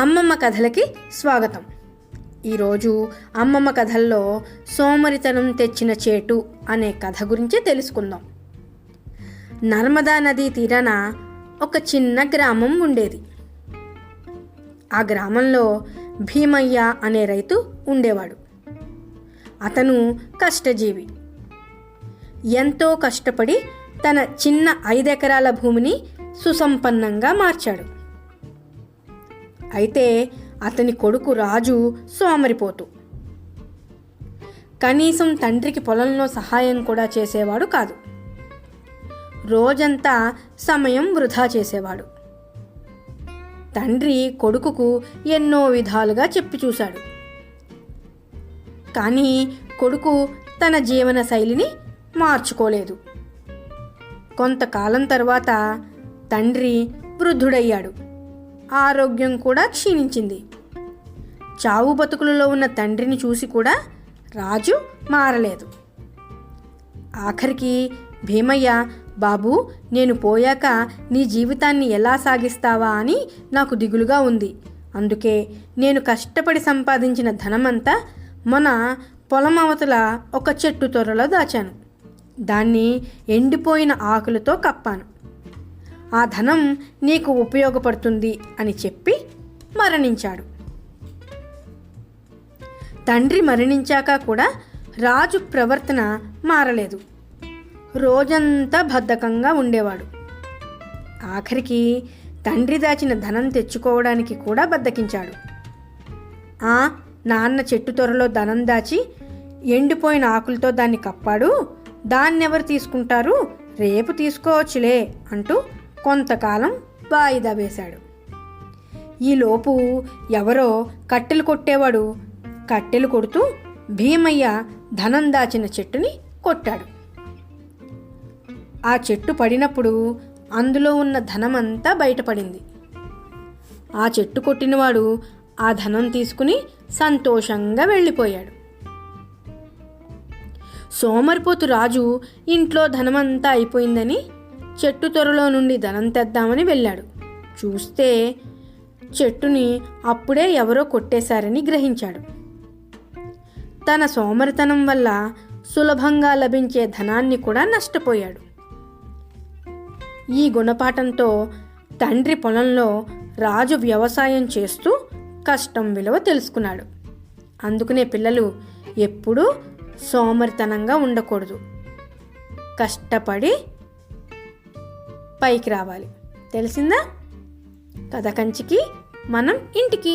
అమ్మమ్మ కథలకి స్వాగతం. ఈరోజు అమ్మమ్మ కథల్లో సోమరితనం తెచ్చిన చేటు అనే కథ గురించి తెలుసుకుందాం. నర్మదా నదీ తీరాన ఒక చిన్న గ్రామం ఉండేది. ఆ గ్రామంలో భీమయ్య అనే రైతు ఉండేవాడు. అతను కష్టజీవి. ఎంతో కష్టపడి తన చిన్న 5 ఎకరాల భూమిని సుసంపన్నంగా మార్చాడు. అయితే అతని కొడుకు రాజు సోమరిపోతు. కనీసం తండ్రికి పొలంలో సహాయం కూడా చేసేవాడు కాదు. రోజంతా సమయం వృధా చేసేవాడు. తండ్రి కొడుకుకు ఎన్నో విధాలుగా చెప్పి చూశాడు. కానీ కొడుకు తన జీవన శైలిని మార్చుకోలేదు. కొంతకాలం తర్వాత తండ్రి వృద్ధుడయ్యాడు. ఆరోగ్యం కూడా క్షీణించింది. చావు బతుకులలో ఉన్న తండ్రిని చూసి కూడా రాజు మారలేదు. ఆఖరికి భీమయ్య, బాబూ, నేను పోయాక నీ జీవితాన్ని ఎలా సాగిస్తావా అని నాకు దిగులుగా ఉంది. అందుకే నేను కష్టపడి సంపాదించిన ధనమంతా మన పొలం అవతల ఒక చెట్టు తొర్రలో దాచాను. దాన్ని ఎండిపోయిన ఆకులతో కప్పాను. ఆ ధనం నీకు ఉపయోగపడుతుంది అని చెప్పి మరణించాడు. తండ్రి మరణించాక కూడా రాజు ప్రవర్తన మారలేదు. రోజంతా బద్ధకంగా ఉండేవాడు. ఆఖరికి తండ్రి దాచిన ధనం తెచ్చుకోవడానికి కూడా బద్ధకించాడు. నాన్న చెట్టు త్వరలో ధనం దాచి ఎండిపోయిన ఆకులతో దాన్ని కప్పాడు, దాన్నెవరు తీసుకుంటారు, రేపు తీసుకోవచ్చులే అంటూ కొంతకాలం వాయిదా వేశాడు. ఈలోపు ఎవరో కట్టెలు కొట్టేవాడు కట్టెలు కొడుతూ భీమయ్య ధనం దాచిన చెట్టుని కొట్టాడు. ఆ చెట్టు పడినప్పుడు అందులో ఉన్న ధనమంతా బయటపడింది. ఆ చెట్టు కొట్టినవాడు ఆ ధనం తీసుకుని సంతోషంగా వెళ్ళిపోయాడు. సోమరిపోతు రాజు ఇంట్లో ధనమంతా అయిపోయిందని చెట్టు త్వరలో నుండి ధనం తెద్దామని వెళ్ళాడు. చూస్తే చెట్టుని అప్పుడే ఎవరో కొట్టేశారని గ్రహించాడు. తన సోమరితనం వల్ల సులభంగా లభించే ధనాన్ని కూడా నష్టపోయాడు. ఈ గుణపాఠంతో తండ్రి పొలంలో రాజు వ్యవసాయం చేస్తూ కష్టం విలువ తెలుసుకున్నాడు. అందుకనే పిల్లలు ఎప్పుడూ సోమరితనంగా ఉండకూడదు. కష్టపడి పైకి రావాలి. తెలిసిందా? కథ కంచికి మనం ఇంటికి.